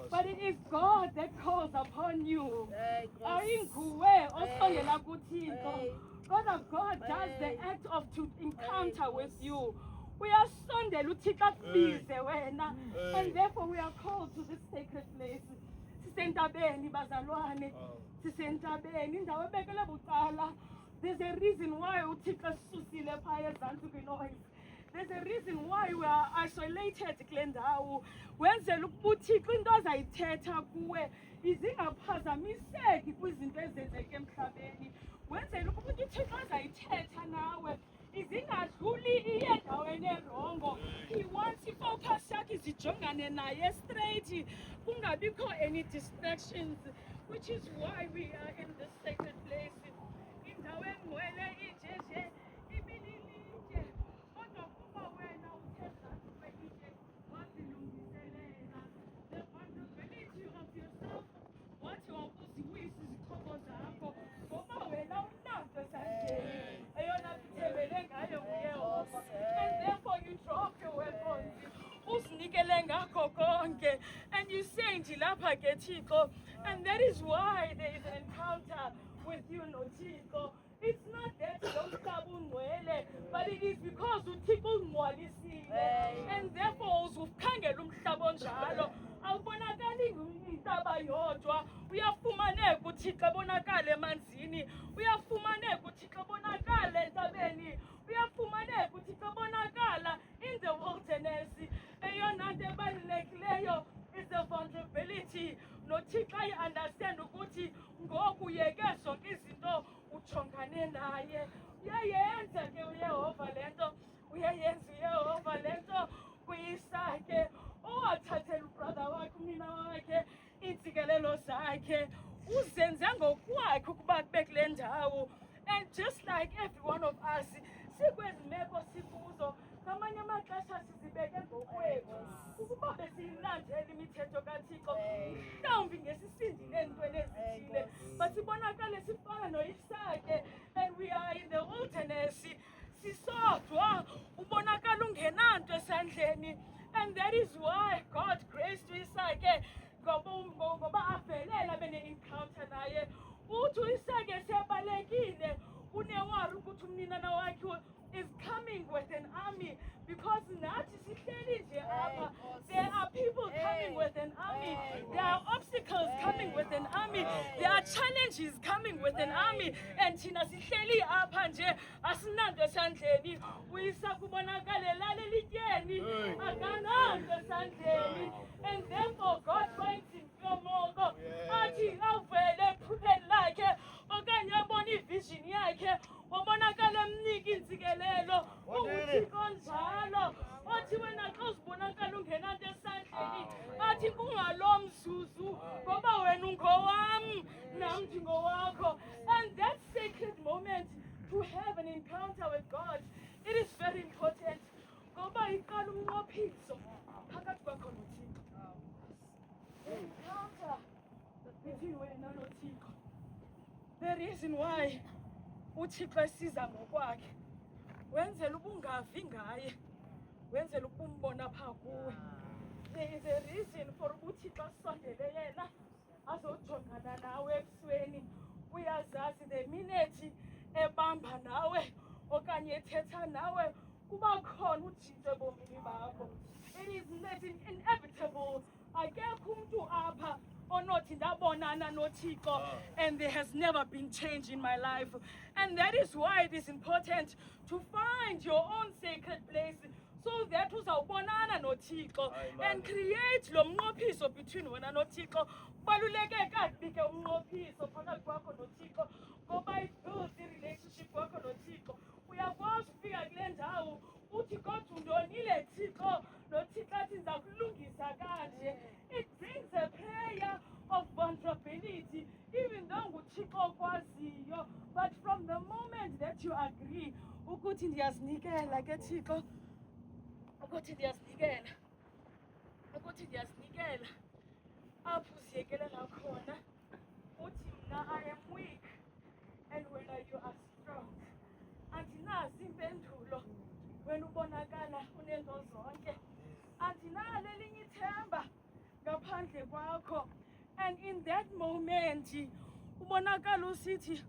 but it is God that calls upon you. Hey, Ayinguwe osondela kuThixo. Kodwa God does the act of to encounter with you. Uyasondela uThixo akubize wena. And therefore we are called to this sacred place. Sisentabeni bazalwane. Sisentabeni indawo ebekele bucala. There's a reason why uThixo susile phaya ezantsi kwinoise. There's a reason why we are isolated kule ndawo. Wenzela ukuba uThixo into azayithetha kuwe izingaphazamiseki kwizinto ezenzeka emhlabeni. Wenzela ukuba uThixo azayithetha nawe izingadluli iye endaweni erongo. He wants ifocus yakhe izijongane naye straight, kungabikho any distractions, which is why we are in this sacred place. Indawo engcwele injeje ibililitye kodwa kuba wena uthe zanti kwelitye wazilungiselela. The vulnerability of yourself wathi wakuziwisa izixhobo zakho ngoba wena unanto esandleni eyona kuthembele ngayo nguYehova. And therefore you drop your weapons uzinikele ngakho konke and you say ndilapha ke Thixo. And that is why there is an encounter with you noThixo. It's not that lomhlaba ungcwele, but it is because uThixo ungcwalisile. And therefore uzukhangela umhlaba onjalo awubonakali intaba yodwa. Uyafumaneka uThixo abonakala emanzini, uyafumaneka uThixo abonakala entabeni, uyafumaneka uThixo abonakala in the wilderness. Eyona nto ebalulekileyo is the vulnerability. noThixo ayi-understand ukuthi ngoku uyeke zonke izinto ujongane naye. Uyayenza ke uYehova le nto, uyayenza uYehova le nto kuyisakhe owathathela ubrother wakhe umnina wakhe iintsikelelo zakhe uzenze ngokwakhe ukuba kube kule ndawo. And just like every one of us sikwezi meko sikuzo ngamanye amaxesha sizibeke ngokwethu ukuba besiyilandela imithetho kaThixo mhlawumbi ngesisindile entweni ezithile but sibonakale sifana noyisakhe. And we are in the wilderness sisodwa ubonakala ungenanto esandleni. And that is why God graced uIsake ngoba avelela bene-encounter naye. Uthi uIsake siyabalekile unewari ukuthi umninana wakhe is coming with an army, because nathi sihleli nje apha. There are people coming with an army. There are obstacles coming with an army. There are challenges coming with an army. And thina sihleli apha nje asinanto esandleni. uIsake ubonakale lalela ityeni akananto esandleni. And therefore God finds him moko athi avele ephupheni lakhe okanye abone ivision yakhe wabonakala emnika intsikelelo. UThixo njalo othi wena xa uzibonakala ungenanto esandleni athi kungalo mzuzu ngoba wena ungowam nam ndingowakho. And that sacred moment to have an encounter with God, it is very important ngoba iqala umnqophiso phakathi kwakho noThixo. Encounter between wena noThixo. The reason why uThixo esiza ngokwakhe wenzela ubungavi ngaye, wenzela ukumbona pha kuwe. There is a reason for uThixo asondele yena azojongana nawe ebusweni. Uyazazi the minute ebamba nawe okanye ethetha nawe kuba khona utshintsho ebomini bakho. It is inevitable. Akekho umuntu apha onothi ndabonana noThixo and there has never been change in my life. And that is why it is important to find your own sacred place so that uzawubonana noThixo and create lo mnqophiso between wena noThixo. Kubaluleke kakhulu ke umnqophiso phakathi kwakho noThixo ngoba it builds i-relationship kwakho noThixo. Uyakwazi ukufika kule ndawo uthi kodwa undonile Thixo noThixo athi ndiza kulungisa kanje. It brings a prayer of vulnerability, even though nguThixo okwaziyo. But from the moment that you agree ukuthi ndiyazinikela ke Thixo, ukuthi ndiyazinikela, apho uziyekelela khona uthi mna I am weak and wena you are strong. Andinazi impendulo wena ubonakala unento zonke. Andinalo elinye ithemba ngaphandle kwakho. And in that moment, ubonakala usithi